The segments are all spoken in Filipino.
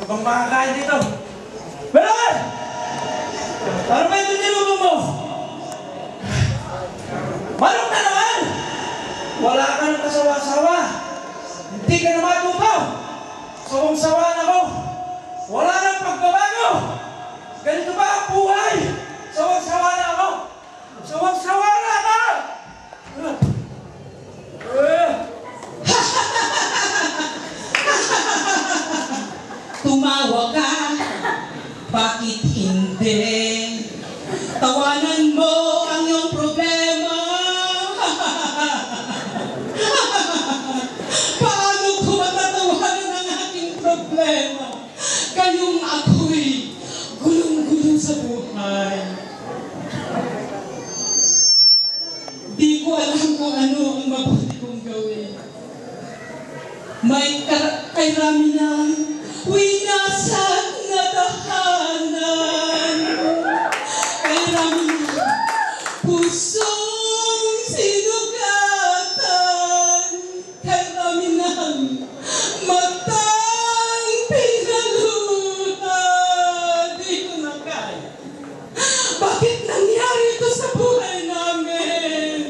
Bang makakain dito. Belan! Ano ba ito niluto mo? Manok na naman! Wala ka ng kasawa-sawa. Hindi ka na matuto. Sawang-sawa na ko. Wala nang pagbabago. Ganito ba ang buhay? Sawang-sawa na ako. Sawang-sawa na ako! Tumawa ka, bakit hindi? Tawanan mo ang iyong problema. Paano ko matatawanan ang aking problema? Kayong ako'y gulong-gulo sa buhay. Di ko alam kung ano ang mabuti kong gawin. May kairami ng winasag na tahanan. Kairami ng pusong sinugatan. Kairami ng matang pinaluha. Di ko na kaya. Bakit nangyari ito sa buhay namin?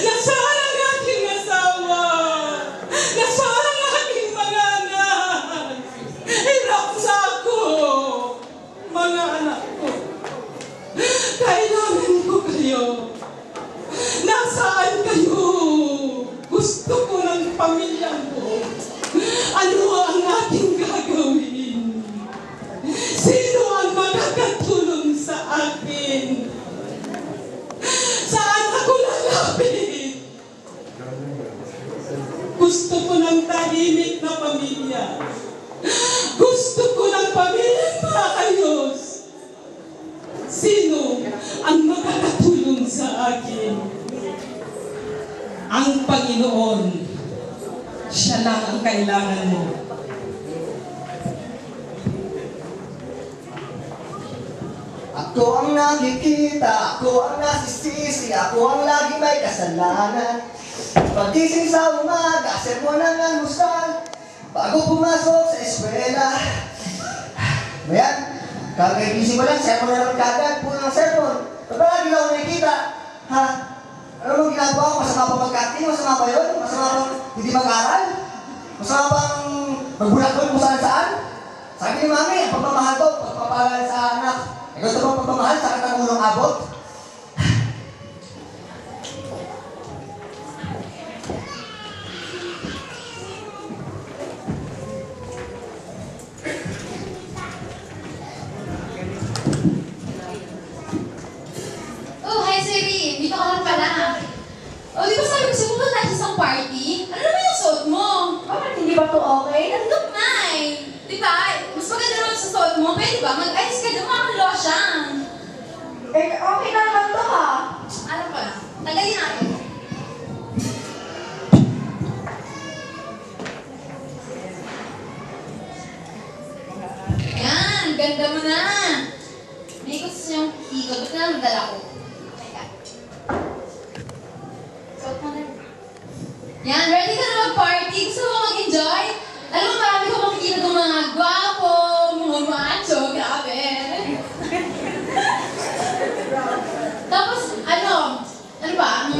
Nasaan ang aking asawa? Nasaan ang aking mga anak? Hirap na ako, mga anak ko. Kailangan ko kayo. Nasaan kayo? Gusto ko ng pamilyang ko. Ano ang ating gagawin? Sino ang makakatulong sa akin? Saan ako lalapit? Gusto ko ng tahimik na pamilya. Gusto ko ng pamilyang maayos. Sino ang makakatulong sa akin? Ang Panginoon. Siya lang ang kailangan mo. Ako ang nakikita, ako ang nasisisi, ako ang lagi may kasalanan. Pagising sa umaga, sermon ang almusal, bago pumasok sa eskwela. Ayan, kakagising mo lang, sermon na lang kagad, puno ng sermon. Palagi lang ako nakikita, ha? Ano mong ginagawa ko? Masama pa mag-acting? Masama ba yun? Masama pa hindi mag-aral? Masama pang magbulat-bulat kung saan-saan? Sabi ni Mami, ang pagmamahal ko, pagpapagal sa anak. Gusto mo pagmamahal sa katangulong abot? Oh, hi, Siri. Dito ka lang pala. Oh, di ba sabi ko siya pumunta tayo sa isang party? Ano naman yung suot mo? Bakit hindi ba to okay? Nandun na eh. Di ba? Mas maganda naman sa suot mo. Pwede ba? Mag-ayos ka doon mga lotion. Eh, okay na naman to ha. Alam ko na. Tagalin natin. Yan. Ganda mo na. May gusto yung ikot. Ba't na nadala ko? Teka. Suot mo na. Yan. Ready ka na mag-party? Gusto mo mag-enjoy? Alam mo, marami ko makikita ng mga gwapo, mga macho, grabe. Tapos, ano ba,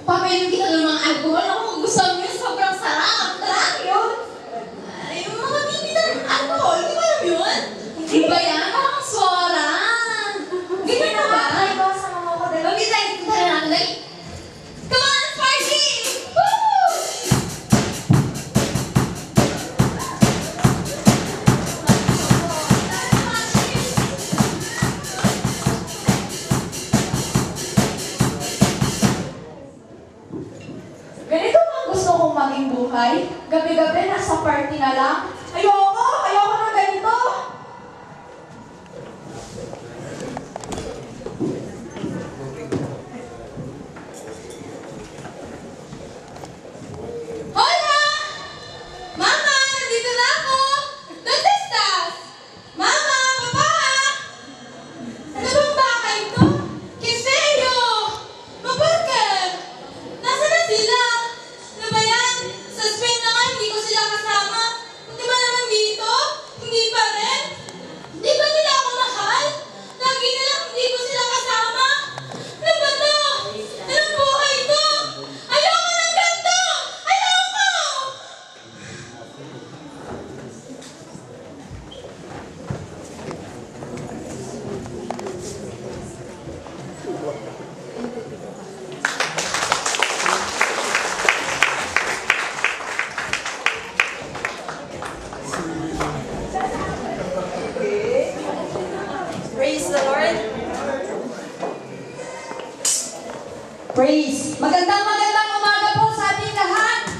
papayun kita ng mga alcohol. Ako, gusto mo yun, sobrang sarap. Tara, yun. Yung mga bibita ng alcohol, di ba alam yun? Hindi ba yan? Parang swara. Ganyan na ba? Ay, basa mo ako din. Pabita, punta na natin. Dali. Come on, let's party! Woo! Ganito ba ang gusto kong maging buhay? Gabi-gabi nasa party na lang? Ayoko! Ayoko na ganito! Hola! Mama, nandito na ako! ¿Dónde estás? Mama, papa! Ano bang bahay to? ¿Qué serio? Mabagkat! Nasaan na sila? Ano ba yan? Sa Spain na nga, hindi ko sila kasama. Buti ba naman Praise. Magandang umaga po sa ating lahat.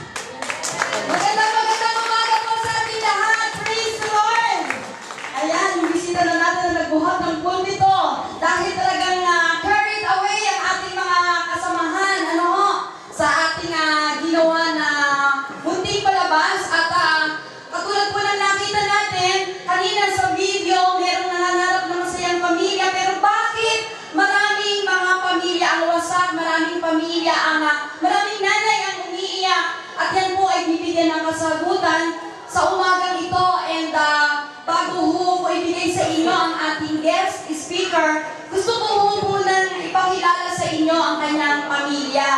Magandang umaga po sa ating lahat. Praise the Lord. Ayan, yung bisita na natin na nagbuhat ng pulpito. Dahil talagang carried away ang ating mga kasamahan. Sa ating ginawa na munting palabas. At katulad po ng nakita natin, kanina sa video, merong nangangarap na masayang pamilya. Pero bakit maraming mga pamilya ang wasak, maraming nanay ang umiiyak, at yan po ay bibigyan ng kasagutan sa umagang ito. And bago ko ibigay sa inyo ang ating guest speaker, gusto ko munang ipakilala sa inyo ang kanyang pamilya.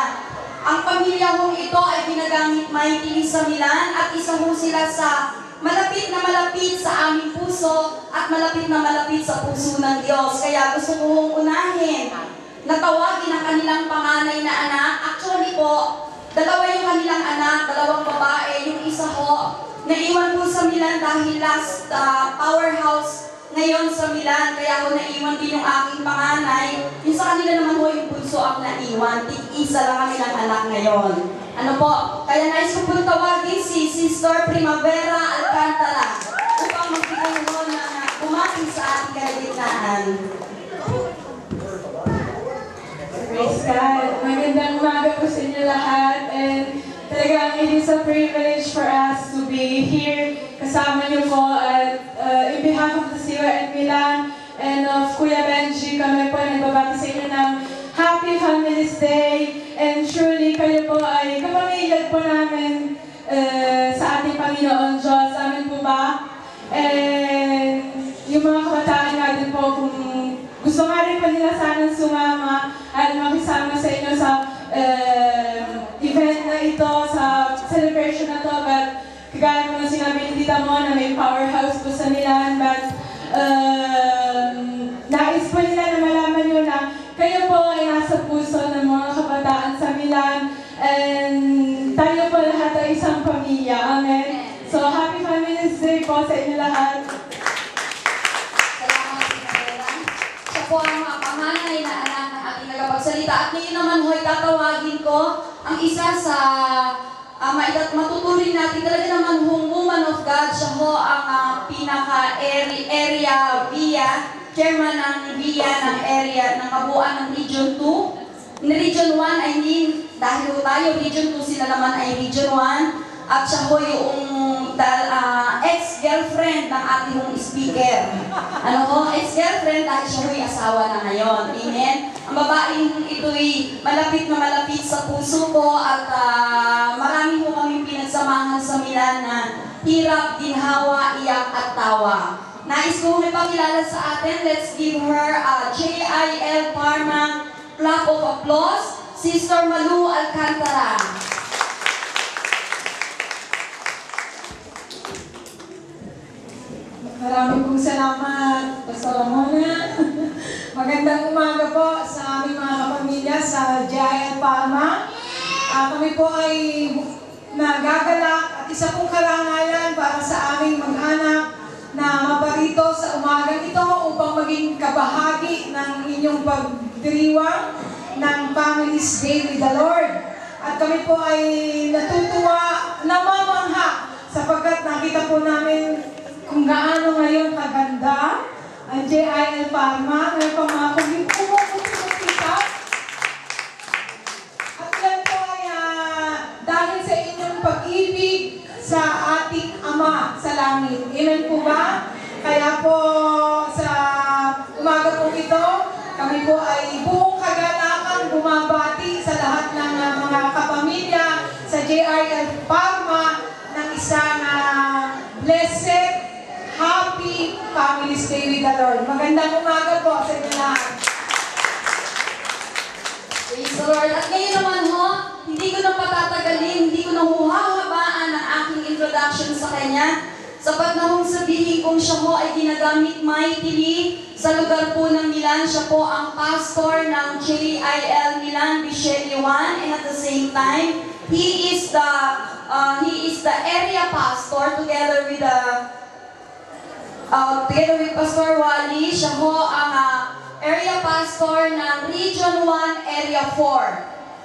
Ang pamilya hong ito ay ginagamit mightily sa Milan, at isa ho sila sa malapit na malapit sa aming puso at malapit na malapit sa puso ng Diyos. Kaya gusto ko hong unahin na tawagin ang kanilang panganay na anak. Actually po, dalawa yung kanilang anak, dalawang babae. Yung isa ho, naiwan po sa Milan dahil last powerhouse ngayon sa Milan. Kaya ho naiwan din yung aking panganay. Yung sa kanila naman ho, yung bunso ang naiwan. Tig-isa lang kami ng anak ngayon. Kaya nais ko pong tawagin si Sister Primavera Alcantara upang magbigay ho ng bumati sa ating kalagitnaan. Praise God. Magandang umaga po sa inyo lahat. And talagang it is a privilege for us to be here. Kasama niyo po at in behalf of the Siwa and Milan and of Kuya Benji, kami po nagbabati sa inyo ng Happy Families Day. And surely kayo po ay kapamilya po namin sa ating Panginoon Diyos. Amin po ba? And yung mga kabataan natin po, kung gusto nga rin pa nila sanang sumama at makisama sa inyo sa event na ito, sa celebration na to. But kagaya mo na sinabi ni Tita Mo na may powerhouse po sa Milan. But nais po nila na malaman nyo na kayo po ay nasa puso ng mga kabataan sa Milan. And tayo po lahat ay isang pamilya. Amen. So Happy Families Day po sa inyo lahat. Po ang mga panganay na anak ng ating nagapagsalita. At ngayon naman ho'y tatawagin ko ang isa sa matuturing natin. Talaga naman hong woman of God. Siya ho ang pinaka-area VIA, chairman ng VIA ng area ng kabuuan ng Region 2. Region 1, I mean, dahil ho tayo, Region 2 sila naman ay Region 1. At siya ho yung ex-girlfriend ng ating speaker. Ex-girlfriend dahil siya ho'y asawa na ngayon. Amen? Ang babaeng ito'y malapit na malapit sa puso ko at marami ho kami pinagsamahan sa Milan na hirap, ginhawa, iyak at tawa. Nais ko may pakilala sa atin. Let's give her a JIL Parma clap of applause. Sister Malu Alcantara. Maraming pong salamat, Pastor Ramona. Magandang umaga po sa aming mga kapamilya sa JIL Palma. Kami po ay nagagalak at isa pong karangalan para sa aming mag-anak na maparito sa umagang ito upang maging kabahagi ng inyong pagdiriwang ng Families Day with the Lord. At kami po ay natutuwa, namamangha sapagkat nakita po namin kung gaano ngayon kaganda ang JIL Parma. Ngayon pa mga kumipumukita. At yan po ay dahil sa inyong pag-ibig sa ating Ama sa langit. Amen po ba? Kaya po sa umaga po ito, kami po ay buong kagalakan bumabati sa lahat ng mga kapamilya sa JIL Parma ng isang blessed Happy Families Day with the Lord. Magandang umaga po sa inyo lahat. Praise the Lord. At ngayon naman ho, hindi ko na patatagalin, hindi ko na huhahabaan ang aking introduction sa kanya. Sapat na hong sabihin kung siya ho ay ginagamit mightily sa lugar po ng Milan. Siya po ang pastor ng JIL Milan Biscelli 1, and at the same time, he is the area pastor together with Pastor Wally. Siya ho ang area pastor ng Region 1, Area 4.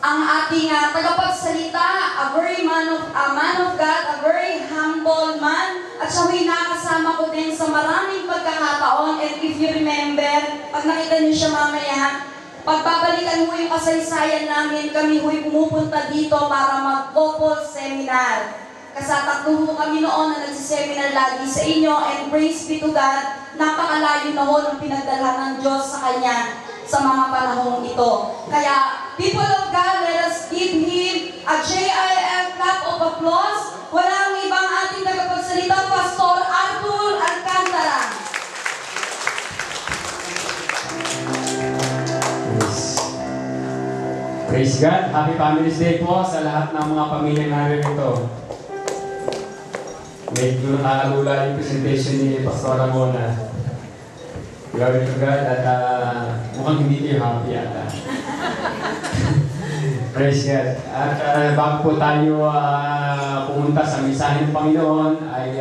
ang ating tagapagsalita, a man of God, a very humble man, at siya ho'y nakasama ko din sa maraming pagkakataon. And if you remember, pag nakita niyo siya mamaya, pagbabalikan mo yung kasaysayan namin, kami ho'y pumupunta dito para mag-couple seminar. Tatlo ho kami noon na nagsiseminar lagi sa inyo, and praise be to God, napakalayo na ho ng pinagdalhan ng Diyos sa Kanya sa mga panahong ito. Kaya, people of God, let us give Him a JIL clap of applause. Walang ibang ating tagapagsalita, Pastor Arthur Alcantara. Praise God. Happy Family's Day po sa lahat ng mga pamilya namin ito. Medyo nakakalula yung presentation ni Pastor Ramona. Glory to God at mukhang hindi kayo happy ata. Praise God. At bago po tayo pumunta sa mensahe ng Panginoon, ay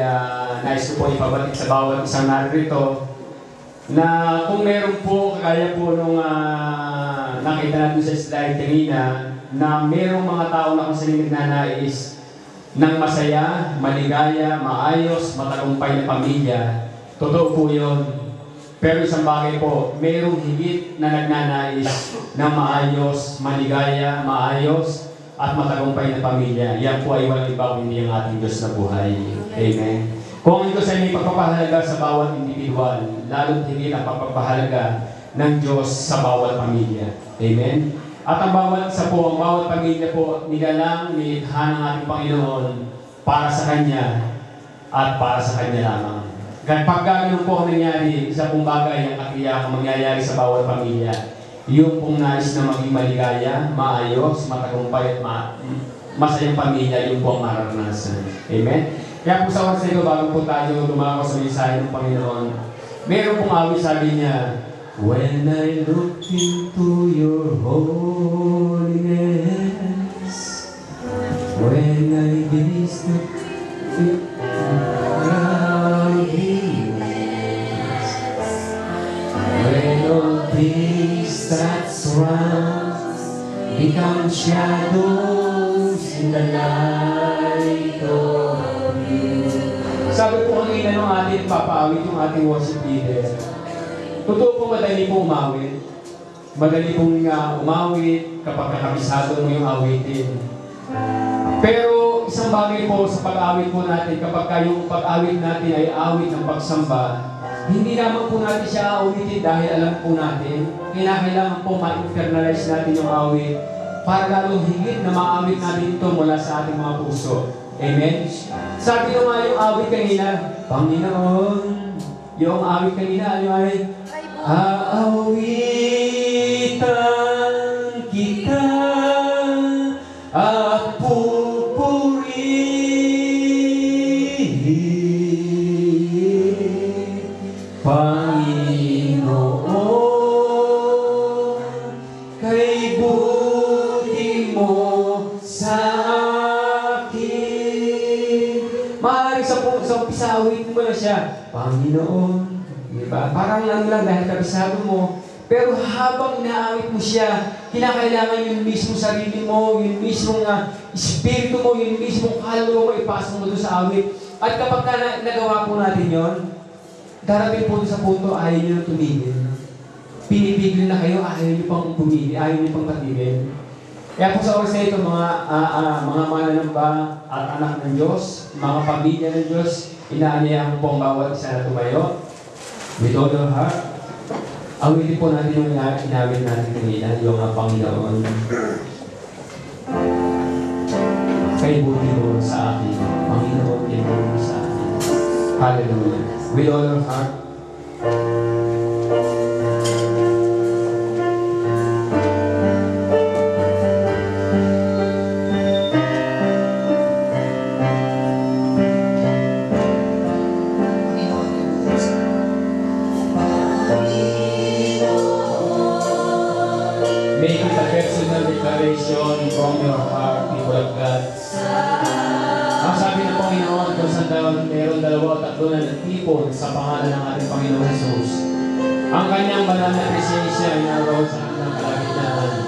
nais ko po ipabalik sa bawat isang narito na kung meron po, kaya po nung nakita natin sa slide kanina, na merong mga tao na kung saan nagnanais ng masaya, maligaya, maayos, matagumpay na pamilya. Totoo po yun. Pero isang bagay po, mayroong higit na nagnanais ng maayos, maligaya, maayos, at matagumpay na pamilya. Yan po ay walang iba kundi ang ating Diyos na buhay. Amen. Kung ang Diyos ay may pagpapahalaga sa bawat individual, lalo't higit ang pagpapahalaga ng Diyos sa bawat pamilya. Amen. At ang bawat pamilya po, nilalang, nilikha ng ating Panginoon para sa Kanya at para sa Kanya lamang. Kapag gano'n po ang nangyari, isa pong bagay ang katiyakang mangyayari sa bawat pamilya. Yung pong nais na maging maligaya, maayos, matagumpay at masayang pamilya, yung po ang mararanasan. Amen? Kaya po sa oras na ito, bago po tayo dumako sa mensahe ng Panginoon, meron pong awit, sabi niya, when I look into your holiness, when I gaze when all things that surround become shadows in the light of you. Sabi po kanina nung ating papaawit yung ating worship leader. Totoo po madali po umawit. Madali pong umawit kapag nakabisado mo yung awitin. Pero isang bagay po sa pag-awit po natin, kapag yung pag-awit natin ay awit ng pagsamba, hindi naman po natin siya awitin dahil alam po natin, kailangan po ma-internalize natin yung awit para lalong higit na ma-awit natin ito mula sa ating mga puso. Amen? Sabi nyo nga yung awit kanina, Panginoon, yung awit kanina, ano ay? Aawitan kita at pupurihin, Panginoon, kay buti mo sa akin. Maaaring sa umpisa, awit mo na siya, Panginoon. Diba? Parang lang dahil kabisado mo. Pero habang inaawit mo siya, kinakailangan yung mismo sarili mo, yung mismong espiritu mo, yung mismong kaluluwa mo, ipasok mo doon sa awit. At kapag nagawa po natin yon, darating po doon sa punto, ayaw nyo na tumigil. Pinipigil na kayo, ayaw nyo pang tumigil, ayaw nyo pang patigil. Kaya po sa oras na ito, mga mananamba at anak ng Diyos, mga pamilya ng Diyos, inaanihan po ang bawat isa na tumayo. With all your heart, awitin po natin yung inawit natin kanina, yung Panginoon. Kay buti mo sa akin, Panginoon, kay buti mo sa akin. Hallelujah. With all your heart, make it a personal declaration from your heart, people of God. Ang sabi ng Panginoon, kung saan meron 2 o 3 na nagtipon sa pangalan ng ating Panginoon Jesus, ang kanyang banal na presensya ay naroon sa kanyang kalagitnaan.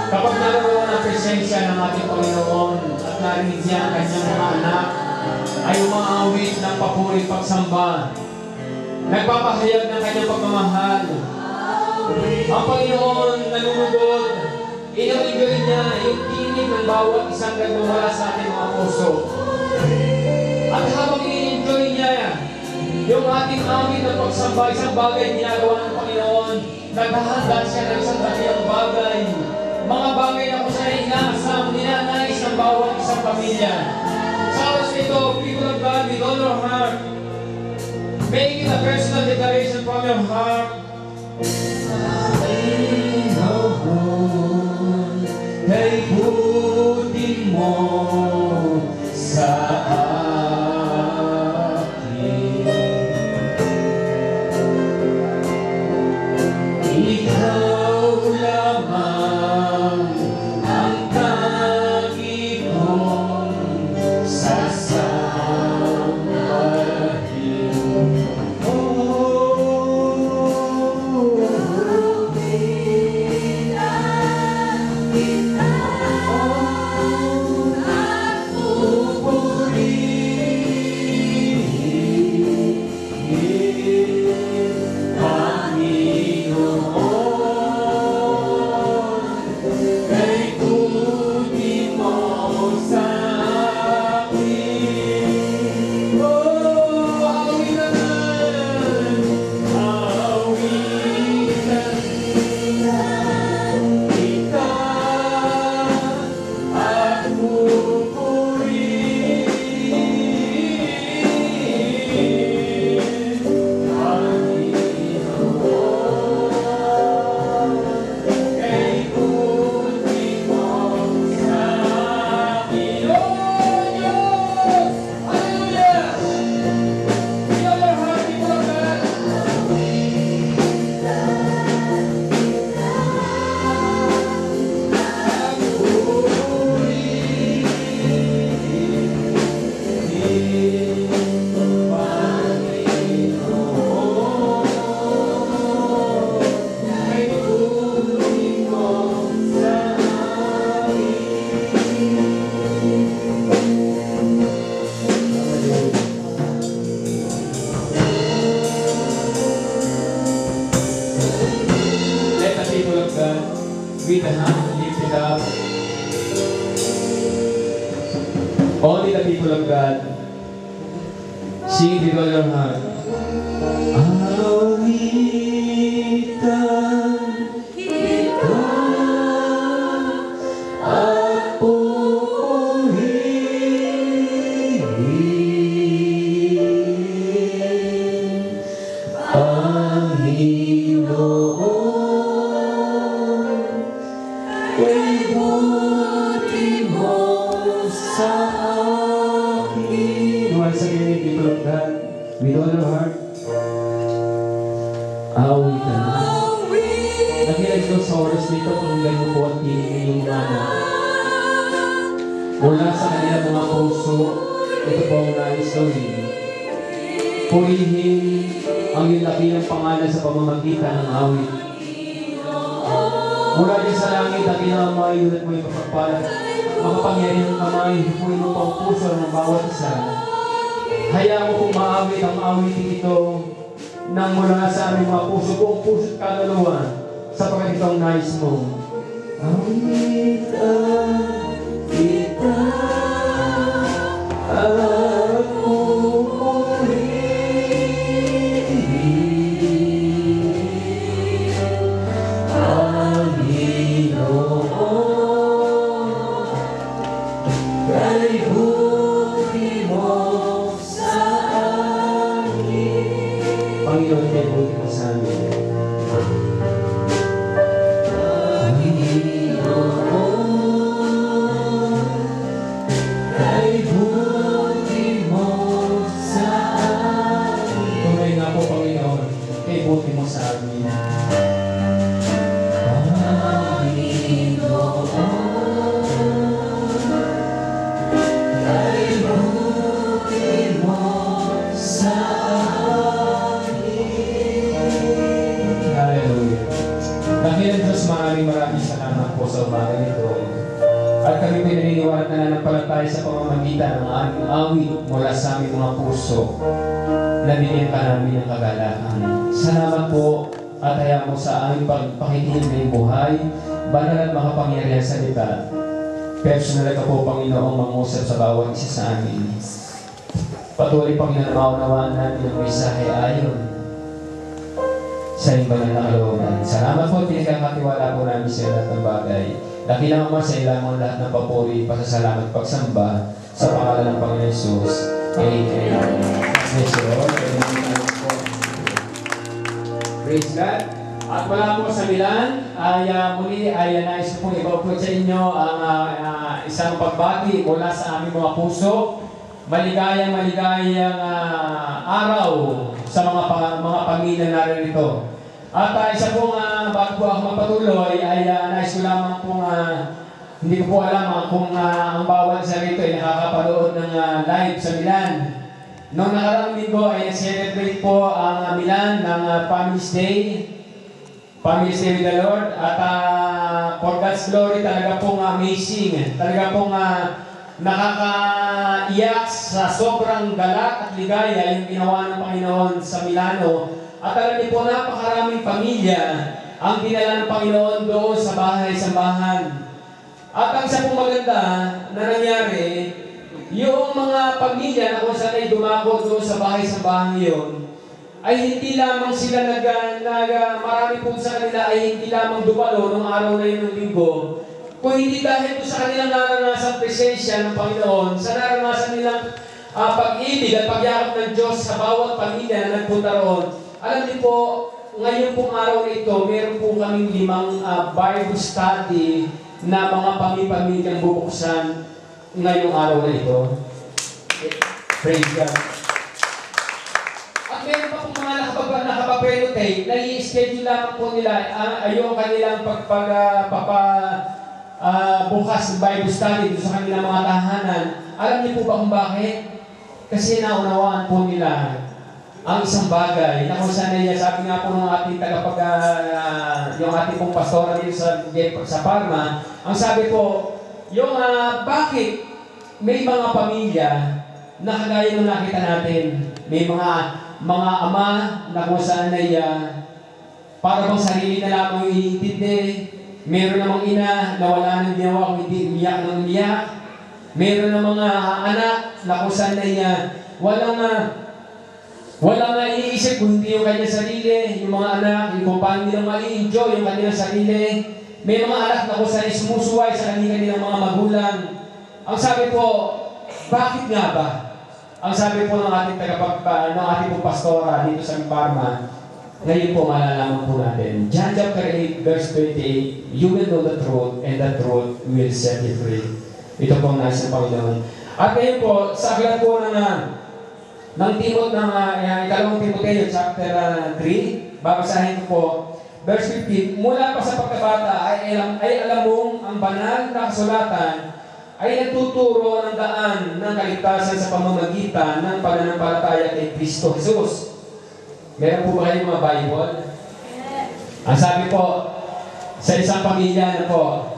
Kapag naroon ang presensya ng ating Panginoon at narinig niya ang kanyang mga anak, ay umaawit ng papuring pagsamba. Nagpapahayag ng kanyang pagmamahal. Ang Panginoon nanunugod, inienjoy niya yung tinig ng bawat isang nagmumula sa ating mga puso. At habang inienjoy niya yung ating awit ng pagsamba, isang bagay ginagawa ng Panginoon, naghahanda siya ng isang dakilang bagay. Mga bagay na kung saan inaasam, ninanais ng bawat isang pamilya. Sa oras ito, people of God, with all your heart, make it a personal declaration from your heart. Kay butin mo sa akin. Ikaw lamang ang tangi kong sasambahin. With the hand lifted up. Only the people of God. Sing with all your heart. Awitan kita at purihin ang Panginoon. Kay buti mo sa akin. Once again, people of God, with all your heart, awitan. Nakilag ko sa oras nito kung gano'n po ang tinig ng iyong mana. Mula sa kanilang mga puso, ito po ang nais gawin. Purihin ang iyong lakilang pangalan sa pamamagitan ng awit. Mula din sa langit, aking amay, ulat mo yung kapagpalat. Makapangyarihan ng kamay, hipuin mo pang puso ng bawat isa. Hayaan mo kung maawit ang awitin ito nang mula sa aming mga puso, buong puso at kaluluwa, sapagkat ito ang nais mo. Awitan kita at Panginoon, kay buti mo sa amin. Panginoon, kay buti tayo sa pamamagitan ng aming awit mula sa aming mga puso na bigyan ka namin ng kagalakan. Salamat po at hayaan mo sa aming pagpakikinig ng buhay, banal at makapangyarihan salita. Personal ka po, Panginoong, mangusap sa bawat isa sa amin. Patuloy, Panginoon, maunawaan natin ang mensahe ayon sa iyong banal na kalooban. Salamat po, pinagkakatiwala po namin sa lahat ng bagay. Dakilang Ama, sa ilamang lahat ng papuri, pasasalamat, pagsamba sa pangalan ng Panginoon Jesus. Amen. Praise the Lord. Praise God. At wala po sa Milan, muli ay nais ko pong ibaupload sa inyo ang isang pagbati mula sa aming mga puso. Maligayang araw sa mga pamilya narito. At isa pong bago po ako magpatuloy ay nais ko lamang pong hindi ko po alam kung ang bawat isa rito ay nakakapanood ng live sa Milan. Noong nakaraang linggo ay celebrate po ang Milan ng Family's Day. Family's Day with the Lord. At for God's glory, talaga pong amazing. Talaga pong nakakaiyak sa sobrang galak at ligaya yung ginawa ng Panginoon sa Milano. At alam niyo po, napakaraming pamilya ang dinala ng Panginoon doon sa bahay-sambahan. At ang isa pong maganda na nangyari, yung mga pamilya na kung saan ay dumako doon sa bahay-sambahan yun, ay hindi lamang sila marami po sa kanila ay hindi lamang dumalo nung araw na yun ng linggo, kung hindi dahil po sa kanilang naranasang presensya ng Panginoon, sa naranasan nilang pag-ibig at pagyakap ng Diyos sa bawat pamilya na nagpunta roon. Alam niyo po, ngayon pong araw na ito, meron po kaming 5 Bible study na mga pamilya-pamilyang bubuksan ngayong araw na ito. Praise God. At meron pa pong mga nakapag-prenotate na i-schedule lamang po nila yung kanilang bukas ng Bible study sa kanilang mga tahanan. Alam niyo po ba kung bakit? Kasi naunawaan po nila ang isang bagay na kung saan niya, sabi nga po ng ating yung ating pong pastora dito sa Parma, ang sabi po, yung bakit may mga pamilya na kagaya ng nakita natin, may mga ama na kung saan ay para bang sarili na lamang iintindi, meron namang ina na wala nang ginawa kung hindi umiyak ng umiyak, meron ng mga anak na kung saan ay walang naiisip kung hindi yung kanyang sarili, yung mga anak, yung paano nilang ma-enjoy yung kanilang sarili. May mga anak na kung saan sumusuway sa kanilang mga magulang. Ang sabi po, bakit nga ba? Ang sabi po ng ating ating pong pastora dito sa Parma, ngayon po malalaman po natin. John chapter 8, verse 28, you will know the truth and the truth will set you free. Ito po ang nais ng Panginoon. At ngayon po, sa aklat po ng ikalawang Timoteo, chapter 3, babasahin ko po, verse 15, mula pa sa pagkabata ay alam mong ang banal na kasulatan ay nagtuturo ng daan ng kaligtasan sa pamamagitan ng pananampalataya kay Kristo Jesus. Meron po ba kayong mga Bible? Ang sabi po, sa isang pamilya na po,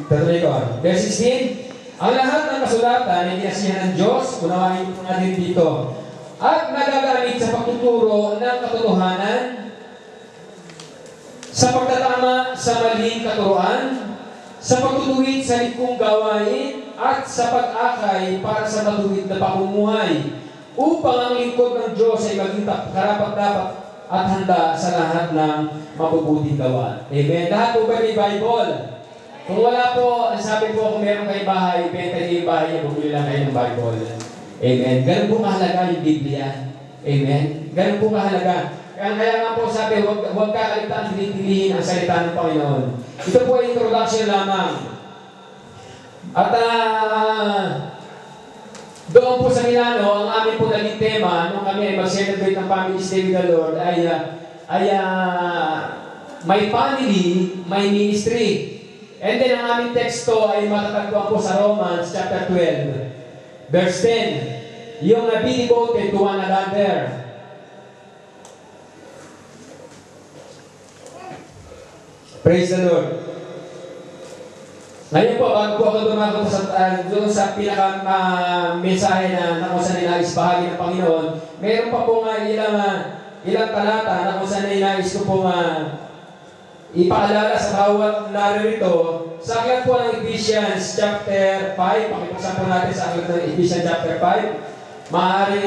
tatuloy ko, verse 16, ang lahat ng kasulatan ay dinasihan ng Diyos, unawain po natin dito, at nagagamit sa pagtuturo ng katotohanan, sa pagtatama sa maling katuruan, sa pagtutuwid sa likong gawain, at sa pag-akay para sa matuwid na pamumuhay, upang ang lingkod ng Diyos ay maging karapat-dapat at handa sa lahat ng mabubuting gawa. Amen. Lahat po ba may Bible? Kung wala po, sabi po, kung meron kayo bahay, benta niyo yung bahay niyo, bumili lang kayo ng Bible. Amen. Ganun po kahalaga yung Biblia. Amen. Ganun po kahalaga. Kaya nga po sabi, huwag kakaligtaan pinipiliin ang salita ng Panginoon. Ito po ay introduction lamang. At doon po sa Milano, ang amin po naging tema, nung kami ay mag-celebrate ng Family's Day with the Lord, ay may family, may ministry. And then ang aming teksto ay matatagpuan po sa Romans chapter 12, verse 10. Yung be devoted to one another. Praise the Lord. Ngayon po, bago po ako dumago doon sa pinaka-mensahe na kung saan nilais bahagi ng Panginoon, meron pa po nga ilang talata na kung saan nilais ko po ipaalala sa bawat naririto. Sa aklat po ng Ephesians chapter 5, pakipasa po natin sa aklat ng Ephesians chapter 5. Maaaring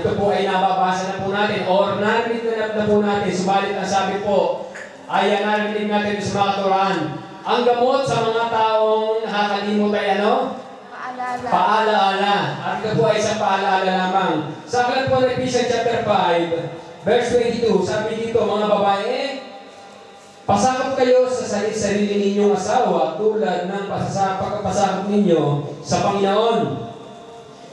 ito po ay nababasa na po natin or narinig na po natin, subalit ang sabi po ay narinig natin sa mga Quran. Ang gamot sa mga taong nakakalimot ay ano? Paalala. Paalaala. At ito po ay isang paalaala lamang. Sa aklat po ng Ephesians chapter 5, verse 22, sabi dito, mga babae, pasakop kayo sa sarili ninyong asawa tulad ng pagpasakop ninyo sa Panginoon.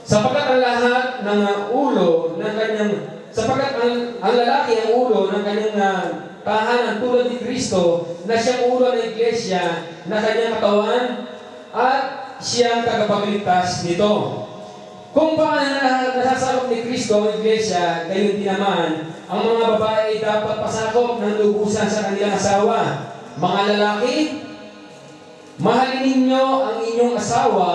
Sapagkat ang lahat ng ulo ng kanyang, sapagkat ang lalaki ang ulo ng kanyang tahanan tulad ni Kristo na siyang ulo ng iglesia na kanyang katawan at siyang tagapagligtas nito. Kung paano nasasakop ni Kristo ang iglesia, gayon din naman, ang mga babae ay dapat pasakop ng lubusan sa kanilang asawa. Mga lalaki, mahalin ninyo ang inyong asawa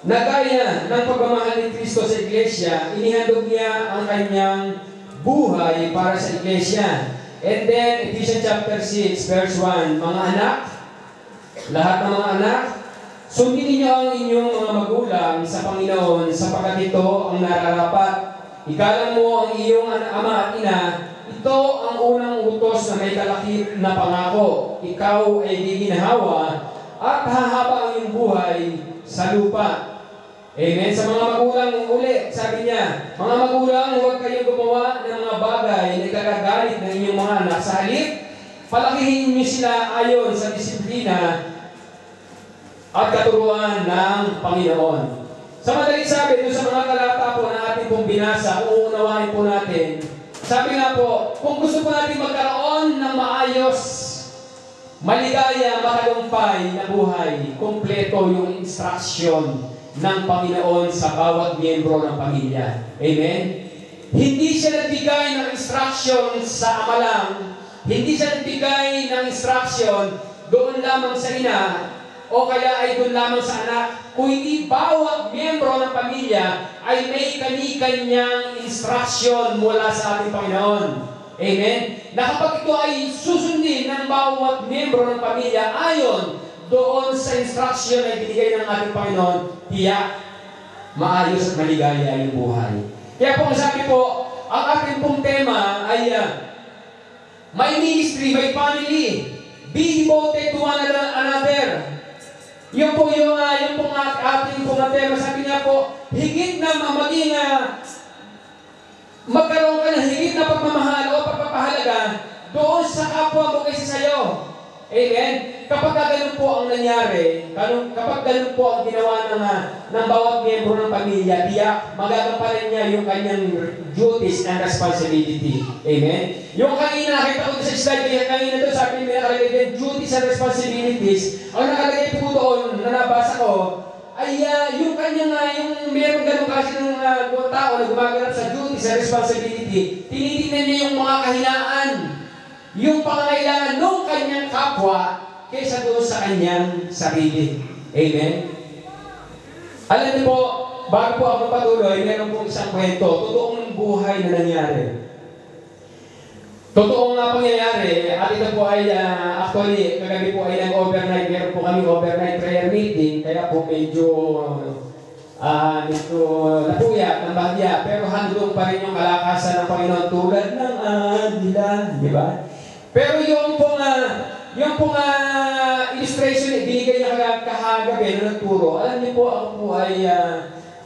na gaya ng pagmamahal ni Kristo sa iglesia. Inihandog niya ang kanyang buhay para sa iglesia. And then, Ephesians chapter 6, verse 1, mga anak, lahat ng mga anak, sundin ninyo ang inyong mga magulang sa Panginoon sapagkat ito ang nararapat. Igalang mo ang iyong ama at ina, ito ang unang utos na may kalakip na pangako. Ikaw ay giginhawa at hahaba ang iyong buhay sa lupa. Amen. Sa mga magulang uli, sabi niya, mga magulang, huwag kayong gumawa ng mga bagay na ikagagalit ng inyong mga anak. Sa halip, palakihin niyo sila ayon sa disiplina at katuruan ng Panginoon. Sa madaling sabi, doon sa mga talata po na ating pong binasa, uunawain po natin, sabi nga po, kung gusto po natin magkaroon ng maayos, maligaya, matagumpay na buhay, kompleto yung instruction ng Panginoon sa bawat miyembro ng pamilya. Amen? Hindi siya nagbigay ng instruction sa ama lang, hindi siya nagbigay ng instruction doon lamang sa ina, o kaya ay doon lamang sa anak, kung hindi bawat miyembro ng pamilya ay may kani-kanyang instruction mula sa ating Panginoon. Amen? Na kapag ito ay susundin ng bawat miyembro ng pamilya ayon doon sa instruction na ibinigay ng ating Panginoon, tiyak, maayos at maligaya yung buhay. Kaya po, sabi po, ang ating pong tema ay may ministry, may family, be devoted to one another. Yun po yung ating pong tema. Sabi niya po, higit na maging magkaroon ka ng higit na pagmamahal o pagpapahalaga doon sa kapwa mo kaysa sa'yo. Amen? Kapag ganun po ang nangyari, kapag ganun po ang ginawa ng bawat miyembro ng pamilya, tiyak, magagampanan niya yung kanyang duties and responsibility. Amen? Yung kanina, nakita ko sa slide, kanina doon, sabi niya nakalagay din, duties and responsibilities. Ang nakalagay po doon, na nabasa ko, ay yung kanyang, yung meron ganun kasi ng tao na gumaganap sa duties and responsibility, tinitingnan niya yung mga kahinaan, yung pangangailangan ng kanyang kapwa kaysa doon sa kanyang sarili. Amen? Alam niyo po, bago po ako patuloy, meron pong isang kwento, totoong buhay na nangyari. Totoo nga pangyayari, at ito po ay, actually, kagabi po ay nag-overnight, meron po kami overnight prayer meeting, kaya po medyo napuyat ng bahya, pero handog pa rin yung kalakasan ng Panginoon tulad ng nila, di ba? Pero yung pong illustration binigay niya kahagabi na nagturo, alam niyo po, ako po ay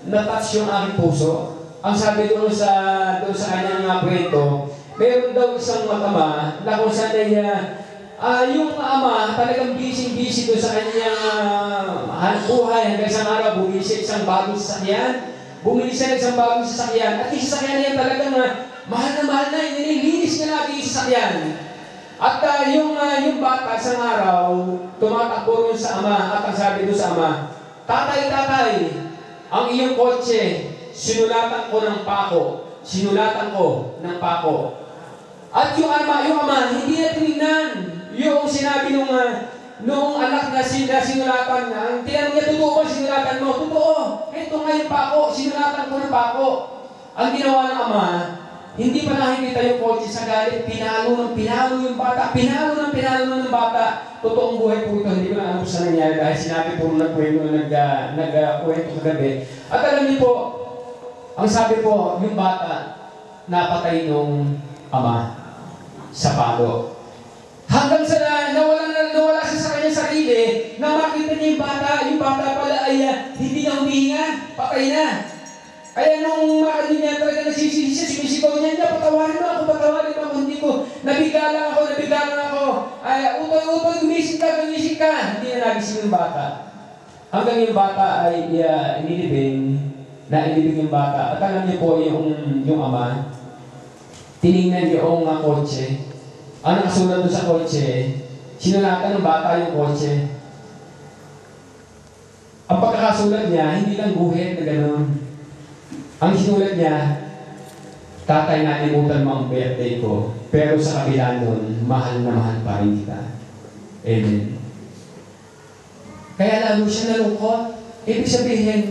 natouch yung aking puso. Ang sabi doon sa kanyang kwento, meron daw isang mag-ama na kung saan ay yung ama talagang busy doon sa kanyang buhay. Hanggang isang araw, bumili siya isang bagong sasakyan. At yung sasakyan na yan talagang mahal na, nililinis niya lagi yung sasakyan. At yung bata isang araw, tumatakbo rin sa ama at ang sabi doon sa ama, Tatay, ang iyong kotse, sinulatan ko ng pako. At yung ama, hindi na tinignan yung sinabi noong anak na sinulatan na, ang tinanong niya, totoo ba sinulatan mo? Totoo. Ito ngayon pa ako, sinulatan ko na pa ako. Ang ginawa ng ama, hindi pa nakikita yung kotse sa galit, pinalo yung bata, pinalo ng bata. Totoong buhay po ito, hindi ko na alam kung saan nangyari dahil sinabi po nagkwento, nagkwento kagabi. At alam niyo po, ang sabi po, yung bata, napatay nung ama sa palo. Hanggang sa nawala siya sa kanyang sarili, na makita niya yung bata pala ay hindi na humihinga, patay na. Kaya nung makano niya talaga nagsisisi siya, sumisigaw niya, patawarin mo ako, hindi ko, nabigla lang ako. Ay, utoy, gumising ka, hindi na nagising yung bata. Hanggang yung bata ay nailibing yung bata. At alam niyo po yung ama, tinignan yung kotse. Ang nakasulat doon sa kotse, sinulatan ng bata yung kotse. Ang pagkakasulat niya, hindi lang guhit na gano'n. Ang sinulat niya, tatay, nalimutan mo ang birthday ko, pero sa kabila nun, mahal na mahal pa rin kita. Amen. Kaya lalo siya nalungkot. Ibig sabihin,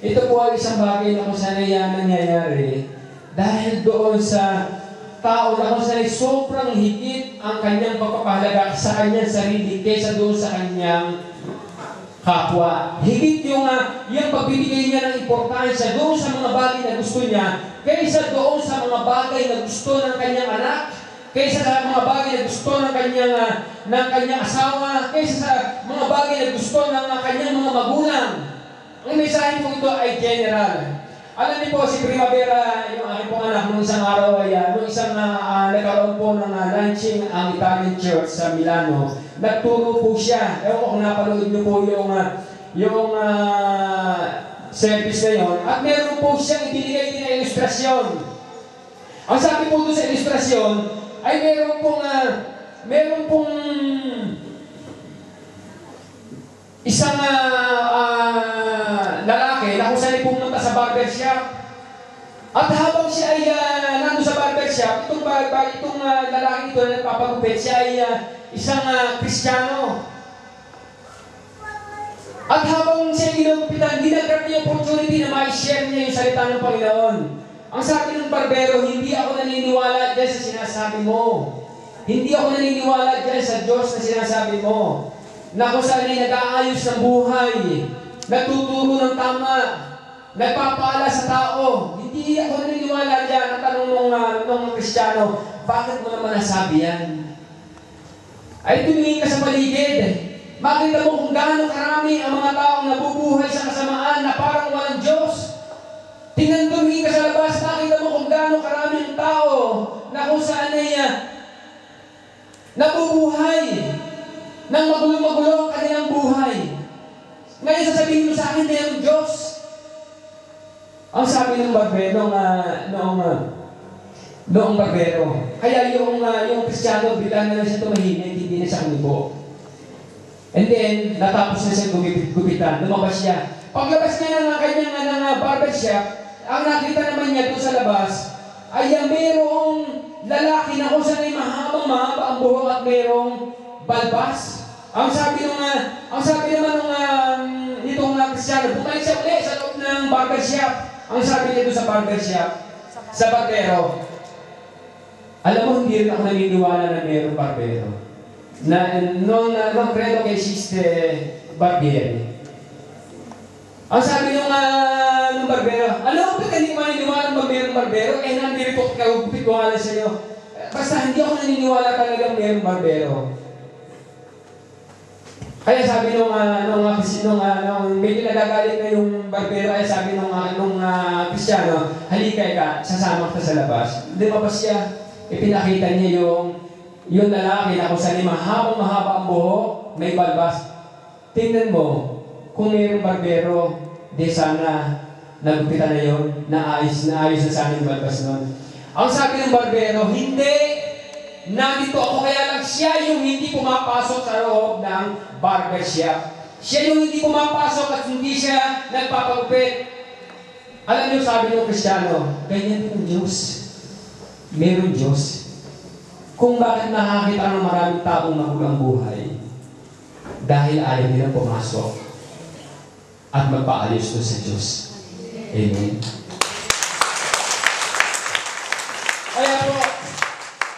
ito po ay isang bagay na kung saan nangyayari dahil doon sa tao na kung saan sobrang higit ang kanyang pagpapahalaga sa kanyang sarili kaysa doon sa kanyang kapwa. Higit yung pagbibigay niya ng importansya doon sa mga bagay na gusto niya kaysa doon sa mga bagay na gusto ng kanyang anak, kaysa sa mga bagay na gusto ng kanyang asawa, kaysa sa mga bagay na gusto ng kanyang mga magulang. Ang mensahe po ito ay general. Alam niyo po, si Primavera, yung aking pong anak, nung isang araw ay, nung isang nagkaroon po ng launching ang Italian Church sa Milano, nagturo po siya. Ewan ko kung napanood niyo po yung service na yun. At meron po siyang ibinigay na ilustrasyon. Ang sabi po doon sa ilustrasyon, ay meron pong isang lalaki na kung saan pumunta sa barbershop. At habang siya ay nandun sa barbershop, itong lalaki ito na nagpapagupit, siya ay isang Kristiyano. At habang siya ginugupitan, dinagrab niya opportunity na ma-share niya yung salita ng Panginoon. Ang sabi ng barbero, hindi ako naniniwala dyan sa sinasabi mo. Hindi ako naniniwala dyan sa Diyos na sinasabi mo. Na kung saan ay nag-aayos ng buhay, nagtuturo ng tama, nagpapaala sa tao. Hindi ako naniniwala dyan. Ang tanong ng Kristiyano, bakit mo naman nasabi yan? Ay tumingin ka sa paligid. Makita mo kung gaano karami ang mga taong nabubuhay sa kasamaan na parang walang Diyos. Tumingin ka sa labas, makita mo kung gaano karami ang tao na kung saan ay nabubuhay nang magulo-magulo ang kanilang buhay. Ngayon sasabihin mo sa akin, mayroong Diyos. Ang sabi ng barbero, noong barbero, kaya yung Kristiyano, bigla na lang siya tumahimik, hindi na siya kumibo. And then, natapos na siya gupitan, lumabas siya. Paglabas niya ng kanyang barbershop, ang nakita naman niya doon sa labas, ay mayroong lalaki na kung saan ay mahaba ang buhok at mayroong balbas. Ang sabi naman nitong Kristiyano, bumalik siya ulit sa loob ng barbershop. Ang sabi niya doon sa barbershop, sa barbero, alam mo, hindi rin ako naniniwala na mayroong barbero. Non credo che esiste barbieri. Ang sabi nung barbero, alam mo ba hindi maniniwala na mayroong barbero? Nandirito ka, gupit ko nga lang sa iyo. Basta hindi ako naniniwala talagang mayroong barbero. Kaya sabi nung medyo nagagalit na yung barbero, kaya sabi nung Kristiyano, halika ka, sasama ka sa labas. Lumabas siya, ipinakita niya yung lalaki na kung saan mahaba ang buhok, may balbas. Tingnan mo, kung mayroong barbero, di sana nagupitan na yun, naayos na sana yung balbas nun. Ang sabi ng barbero, hindi! Nandito ako, kaya lang siya yung hindi pumapasok sa loob ng barbershop. Siya yung hindi pumapasok at hindi siya nagpapagupit. Alam niyo, sabi ng Kristiyano, ganyan din ang Diyos. Meron Diyos. Kung bakit nakakita ng maraming taong nagulang buhay, dahil ayaw nilang pumasok at magpaayos doon sa Diyos. Amen. Kaya po,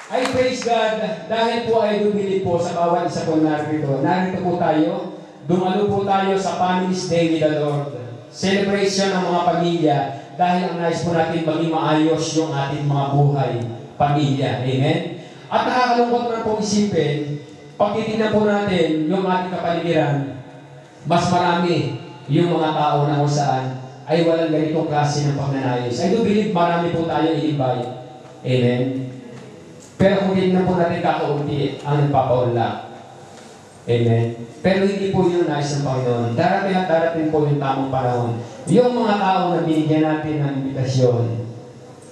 I praise God dahil po ay dumili po sa bawat isa po narito. Narito po tayo, dumalo po tayo sa Family's Day with the Lord. Celebration ng mga pamilya dahil ang nais po natin maging maayos yung ating mga buhay, pamilya. Amen? At nakakalungkot na po isipin, pag titignan po natin yung ating kapaligiran, mas marami yung mga tao na kung saan ay walang ganitong klase ng pagnanayos. I do believe marami po tayo i-invite. Amen? Pero kung hindi na po natin kakaunti ang nagpapaunlak. Amen? Pero hindi po yung nais ng Panginoon. Darating at darating po yung tamang panahon. Yung mga tao na binigyan natin ng imbitasyon,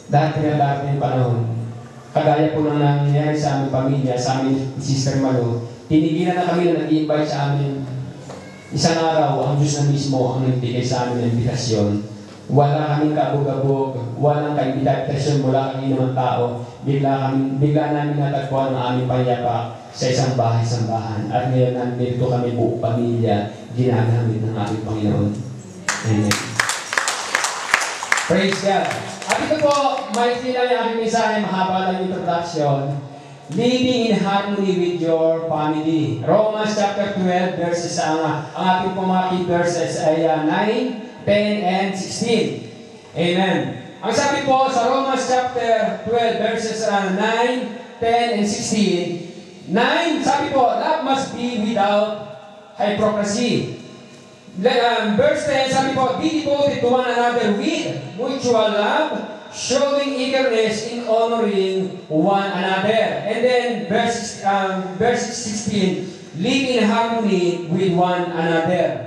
darating at darating yung panahon. Kagaya po nang nangyayari sa aming pamilya, sa aming Sister Malo, tinigilan na kami na nag-invite sa amin. Isang araw, ang Diyos na mismo ang nagbigay sa amin ng imbitasyon. Wala kaming kabog-abog, walang ka-invitation mula kami naman tao. Bigla namin natagpuan ang aming panyapa sa isang bahay-sambahan. At ngayon nandito kami buong pamilya, ginagamit ng aming Panginoon. Amen. Praise God. At ito po, maiksi lang yung aking mensahe, mahaba lang yung introduction. Living in harmony with your family. Romans chapter 12 verses, ang ating mga key verses ay 9, 10, and 16. Amen. Ang sabi po sa Romans chapter 12 verses 9, 10, and 16. 9, sabi po, love must be without hypocrisy. Verse 10, sabi po, be devoted to one another with mutual love, showing eagerness in honoring one another. And then verse 16, live in harmony with one another.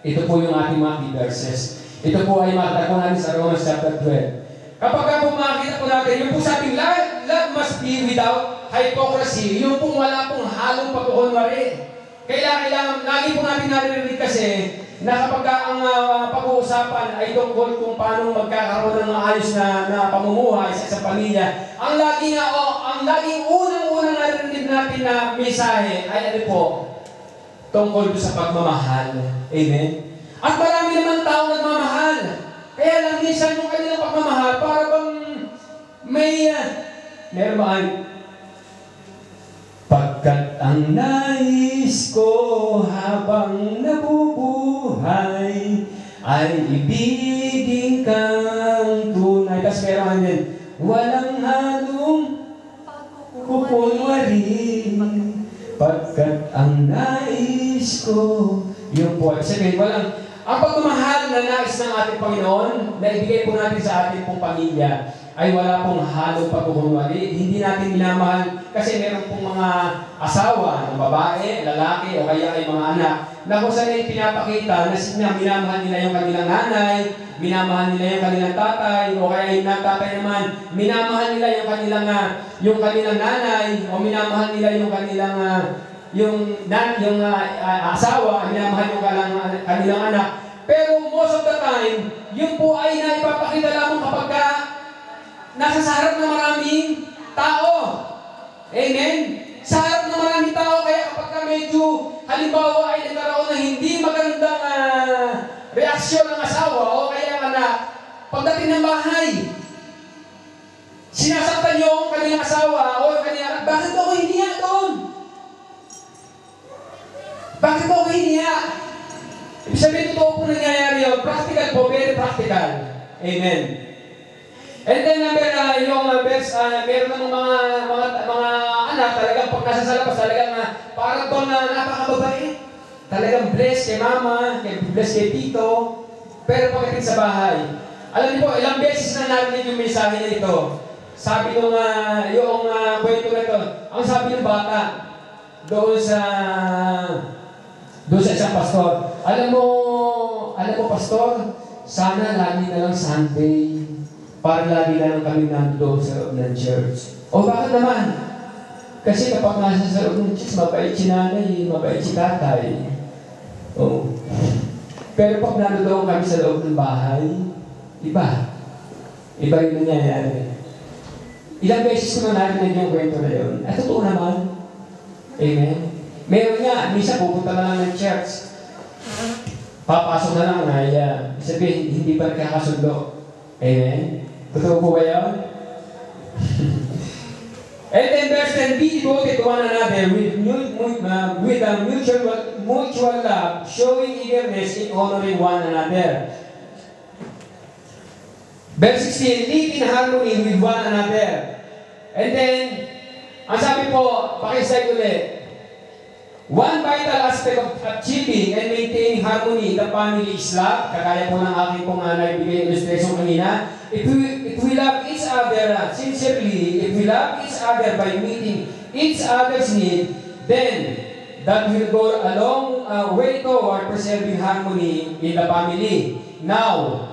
Ito po yung ating mga key verses. Ito po ay makita po natin sa Romans chapter 12. Kapag po makita po natin, yung po sabing love must be without hypocrisy, yung pong wala pong halong pagkukunwari. Kailangan, lagi po natin naririnig kasi na kapag ang pag-uusapan ay tungkol kung paano magkakaroon ng ayos na pamumuhay sa isang pamilya, ang laging unang-unang naririnig natin na mensahe ay ano po? Tungkol sa pagmamahal. Amen? At marami naman tao nagmamahal. Kaya lang minsan yung kanilang pagmamahal, para bang meron ba ay, pagkat ang nais ko habang nabubuhay ay ibigin kang tunay. Tapos meron din, walang halong kukunwari. Pagkat ang nais ko, yun po. Sabihin, ang pagmamahal na nais ng ating Panginoon, na ibigay po natin sa ating pong pamilya, ay wala pong halong pagkukunwari. Hindi natin minamahal kasi meron pong mga asawa ng babae, lalaki, o kaya ay mga anak na kung saan ay pinapakita na minamahal nila yung kanilang nanay, minamahal nila yung kanilang tatay, o kaya yung tatay naman, minamahal nila yung kanilang nanay, o minamahal nila yung kanilang asawa, minamahal yung kanilang anak. Pero most of the time, yun po ay naipapakita lamang kapag nasa sa harap ng maraming tao. Amen? Sa harap ng maraming tao, kaya kapag medyo halimbawa ay nagkaroon ng hindi magandang reaksyon ng asawa o kaya anak, pagdating ng bahay, sinasaktan niyo ang kanyang asawa o ang kanyang anak, bakit ako hiniya doon? Bakit ako hiniya? Ibig sabihin, totoo po nangyayari yun. Practical po, very practical. Amen. And then yung verse, meron ng mga anak, talagang pag nasa sa labas, talagang parang bang napakababait. Talagang bless kay mama, bless kay tito, pero pagdating sa bahay. Alam niyo po, ilang beses na narinig yung mensahe na ito. Sabi nung yung kwento na ito, ang sabi ng bata, doon sa isang pastor, alam mo pastor, sana lagi na lang Sunday, para lagi na lang kami nandoon sa loob ng church. O bakit naman? Kasi kapag nasa sa loob ng church, mabait si nanay, mabait si tatay. O. Pero pag nandoon kami sa loob ng bahay, iba yung nangyayari. Ilang beses ko na narinig yung kwento na yun. At totoo naman. Amen? Meron nga, minsan pupunta na lang ng church. Papasok na lang ay sabihin, hindi pa nagkakasundo. Amen? Totoo po ba yun? And then verse 10, be devoted to one another with mutual love, showing eagerness in honoring one another. Verse 16, live in harmony with one another. And then, ang sabi po, pakislide ulit, one vital aspect of achieving and maintaining harmony in the family is love. Kagaya po ng aking pong naibigay illustration kanina. If we love each other sincerely, if we love each other by meeting each other's need, then that will go a long way toward preserving harmony in the family. Now,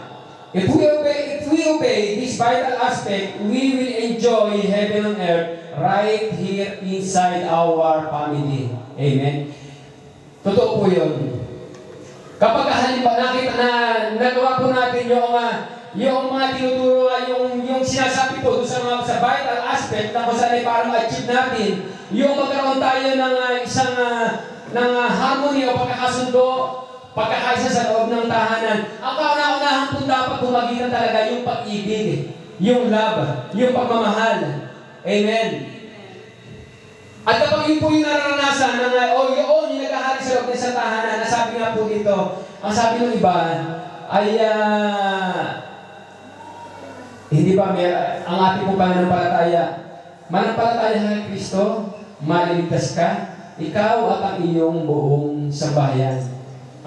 if we obey this vital aspect, we will enjoy heaven on earth right here inside our family. Amen. Totoo po yun. Kapag halimbawa nakita na nagawa po natin yung mga tinuturo, yung sinasabi po sa vital aspect na kung saan ay para ma-achieve natin, yung magkaroon tayo ng isang harmony o pagkakasundo, pagkakaisa sa loob ng tahanan. Ang kauna-unahan po dapat pumagitan talaga yung pag-ibig, yung love, yung pagmamahal. Amen. At kapag yun po yung naranasan yung naghahari sa loob ng isang tahanan, nasabi nga po dito, ang sabi ng iba ay hindi ba ang ating pong manampalataya kay Kristo, maliligtas ka, ikaw at ang iyong buong sambahayan.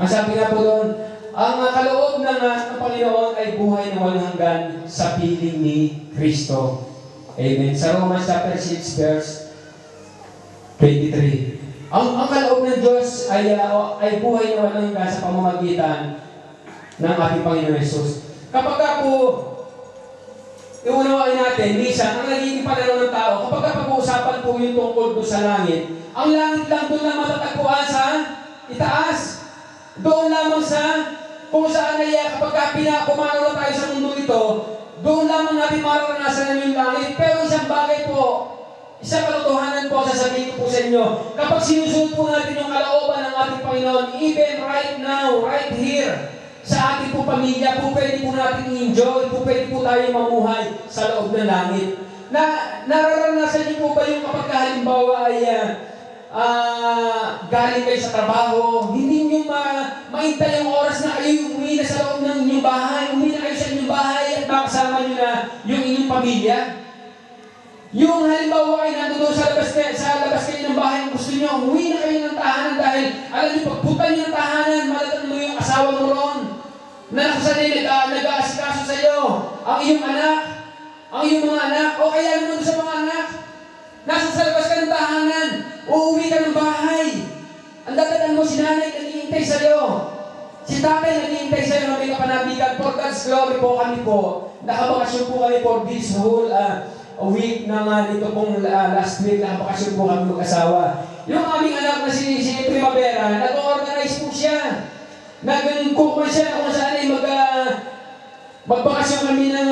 Ang sabi nga po doon, ang kaloob ng Panginoon ay buhay na walang hanggan sa piling ni Kristo. Amen. Sa Romans chapter 6 verse 23. Ang kaloob ng Diyos ay buhay na walang hanggan sa pamamagitan ng ating Panginoon Jesus. Kapag po iunawain natin, minsan, ang nagiging pananaw ng tao, kapag pag-uusapan po yung tungkol doon sa langit, ang langit lang doon lang matatagpuan sa itaas. Doon lamang sa, kung saan ay kapag pumanaw na tayo sa mundo ito, doon lamang natin mararanasan yung langit. Pero isang bagay po, isang katotohanan po, sasabihin ko po sa inyo, kapag sinusunod po natin yung kalooban ng ating Panginoon, even right now, right here, sa ating po pamilya, po pwede po natin i-enjoy, po pwede po tayo mamuhay sa loob ng langit. Nararanasan niyo po ba yung kapag halimbawa ay galing kayo sa trabaho, hindi niyo maintay yung oras na kayo umuwi na sa loob ng inyong bahay, umuwi na kayo sa inyong bahay at makasama niyo na yung inyong pamilya? Yung halimbawa ay nandoon sa labas kayo ng bahay, gusto niyo, umuwi na kayo ng tahanan dahil alam niyo, pagpunta niyo ng tahanan, malagang mo yung asawa mo ron, na nakasanay nag-aasikaso sa iyo, ang iyong anak, ang iyong mga anak, o kaya naman sa mga anak, nasa sa labas ka ng tahanan, uuwi ka ng bahay, ang dadalan mo, si nanay nag-iintay sa iyo, si tatay nag-iintay sa iyo na may kapanabigan. For God's glory po kami po, nakabakasyon po kami for this whole week na nito pong last week, nakabakasyon po kami mag-asawa. Yung aming anak na si Primavera, nag-organize po siya. Nag-kukuha siya kung saan ay magbakasyon kami ng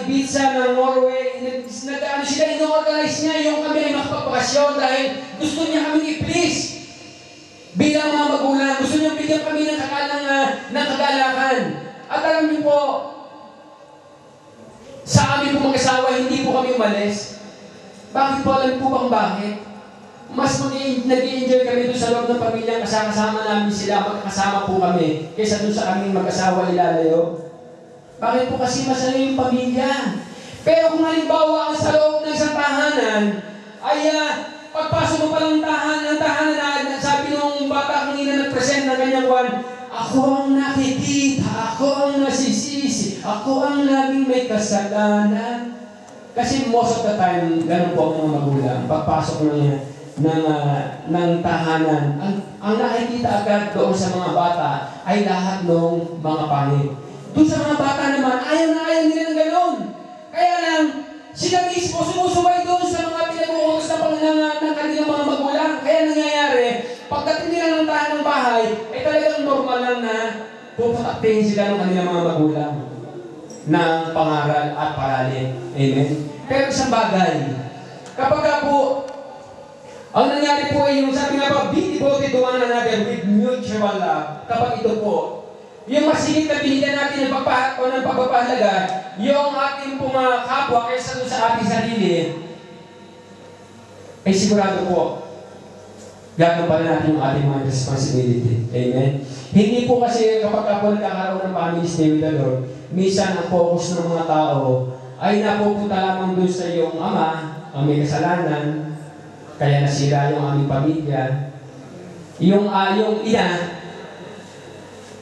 Ibiza, ng Norway. Sila ino-organize niya yung kami ay makapagbakasyon dahil gusto niya kami i-please. Bilang mga magulang, gusto niya bigyan kami ng kagalakan. At alam niyo po, sa amin po mag-asawa, hindi po kami umalis. Bakit po? Alam po bang bakit? Mas nag-i-enjoy kami doon sa loob ng pamilya, kasama namin sila, magkakasama po kami, kaysa doon sa aming mag-asawa ilalayo. Bakit po? Kasi masaya yung pamilya. Pero kung halimbawa ang sa loob ng isang tahanan, ay pagpasok mo pa ng tahanan na sabi nung bata kanina nag-present ng kanyang kwan, ako ang nakikita, ako ang nasisisi, ako ang laging may kasalanan. Kasi most of the time, ganun po ang mga magulang. Pagpasok ng tahanan, ang nakikita agad doon sa mga bata ay lahat ng mga pangit. Doon sa mga bata naman, ayaw na ayaw nila ng ganun. Kaya lang, sila mismo sumusubay doon sa mga pinag-uutos ng kanilang mga magulang. Kaya nangyayari, pagdating nila ng tahan ng bahay, ay talagang normal lang na puputaktingin sila ng kanilang mga magulang ng pangaral at paralin. Amen? Pero isang bagay, kapag po Ang nangyari po ay yung sabi nga ba, be devoted to one another with mutual love. Kapag ito po, yung masigit na binigyan natin ng pagpapahalaga, yung ating pong mga kapwa kaysa doon sa ating sarili, ay sigurado po, gagawin pa natin yung ating mga responsibility. Amen? Hindi po kasi kapag ako nagkakaroon ng family stay with the Lord, minsan ang focus ng mga tao ay napupunta lamang doon sa iyong ama, ang may kasalanan, kaya nasira yung aming pamilya. Yung ina,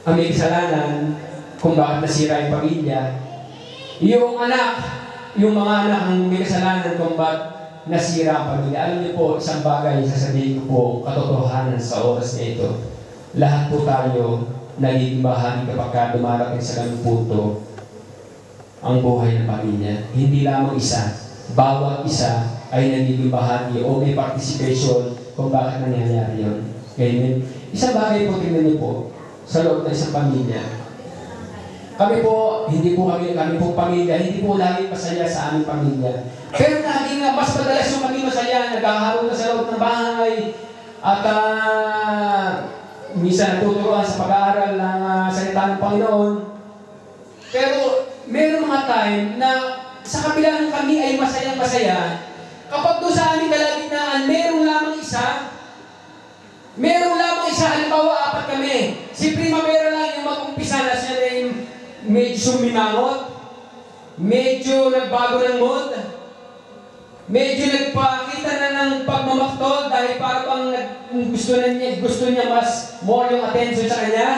ang may kasalanan kung bakit nasira yung pamilya. Yung anak, yung mga anak ang may kasalanan kung bakit nasira ang pamilya. Alam niyo po, isang bagay, sasabihin ko po, katotohanan sa oras na ito. Lahat po tayo nagiging bahagi kapag dumarating sa ganung punto ang buhay ng pamilya. Hindi lamang isa, bawat isa ay nagiging bahagi o may participation kung bakit nangyayari yun. Amen? Isang bagay po, tingnan niyo po, sa loob ng isang pamilya. Kami po pong pamilya, hindi po lagi masaya sa aming pamilya. Pero lagi nga, mas madalas yung kami masaya, naghaharap na sa loob ng bahay, at minsan natuturuan sa pag-aaral ng salita ng Panginoon. Pero meron mga time na sa kabila ng kami ay masayang masaya, kapag doon sa aming kalagitnaan, meron lamang isa, halimbawa 4 kami. Si Primavera lang yung mag-umpisa na siya na yung medyo sumimangot, medyo nagbago ng mood, medyo nagpakita na ng pagmamaktol dahil parang gusto niya mas more yung attention sa kanya.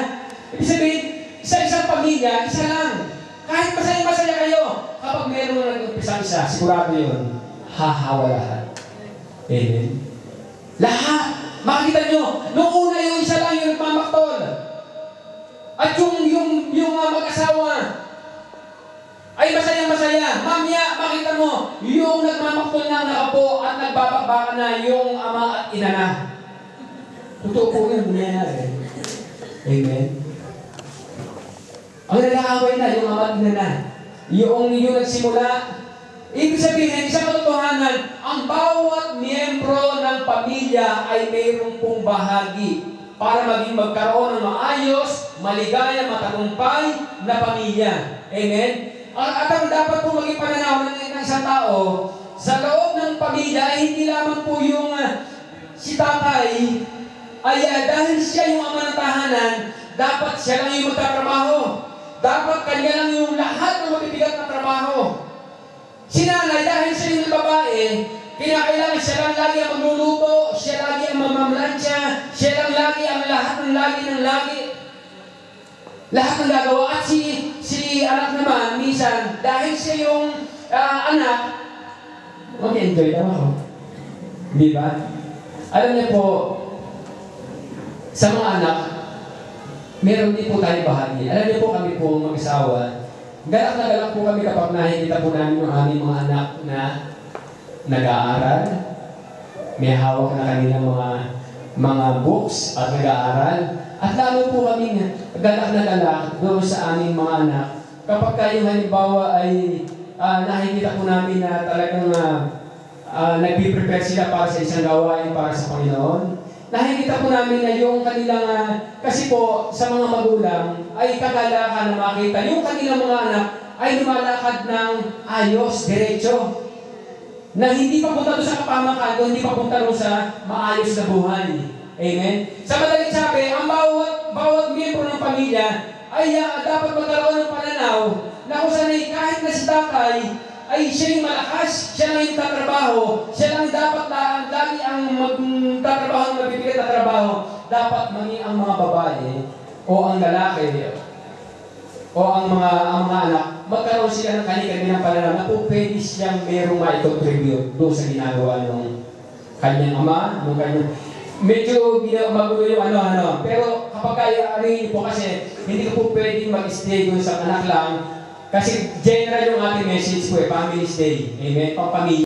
Ibig sabihin, sa isang pamilya, isa lang. Kahit masaya kayo, kapag meron na nag-umpisa isa, sigurado yun, hahawa lahat. Amen? Lahat. Makikita nyo, noong una yung isa lang yung nagmamaktol. At yung mag-asawa ay masaya. Mamaya, makita mo, yung nagmamaktol na nakapo at nagbabakbaka na yung ama at ina na. Totoo po yun, nangyayari. Amen? Ang nag-aaway na, yung ama at ina na. Yung nagsimula, ibig sabihin, isang katotohanan, ang bawat miyembro ng pamilya ay mayroong pong bahagi para magkaroon ng maayos, maligaya, matagumpay na pamilya. Amen? At ang dapat po maging pananaw ng isang tao, sa loob ng pamilya ay hindi lamang po yung si tatay, ay dahil siya yung ama ng tahanan, dapat siya lang yung magtatrabaho. Dapat kanya lang yung lahat ng mabibigat na trabaho. Si nanay, dahil siya yung babae, kinakailangan siya lang lagi ang magluluto, siya lagi ang mamamlansya, siya lang lagi ang lahat ng lagi. Lahat ng gagawa. At si anak naman, minsan, dahil siya yung anak, mag-enjoy naman ako. Di ba? Alam niyo po, sa mga anak, meron din po tayo bahagi. Alam niyo po, kami po mag-asawa, galak na galak po kami kapag nakikita po namin yung aming mga anak na nag-aaral, may hawak na kanilang mga books at nag-aaral. At lalo po kami galak na galak doon sa aming mga anak. Kapag kayo halimbawa ay nakikita po namin na talagang nagpiprepare sila para sa isang gawain para sa Panginoon, nakikita po namin na yung kanilang, kasi po sa mga magulang ay kagalakan na makita yung kanilang mga anak ay lumalakad ng ayos, diretso. Na hindi papunta doon sa kapamakan, hindi papunta doon sa maayos na buhay. Amen? Sa madaling sabi, ang bawat miyembro ng pamilya ay dapat magkaroon ng pananaw na kung sanay kahit na si tatay ay siya yung malakas, siya lang yung tatrabaho, siya lang dapat lagi ang magtatrabaho ng mabibigat na trabaho. Dapat maging ang mga babae o ang lalaki o ang mga anak, magkaroon sila ng kanilang pananaw na kung pwede siyang merong ma-contribute doon sa ginagawa ng kanyang ama, ng kanyang... Medyo magulo yung pero kapag kaya po kasi hindi ko po pwedeng mag-stay doon sa anak lang kasi general yung ating message po family stay. Amen? Pang-pamilya.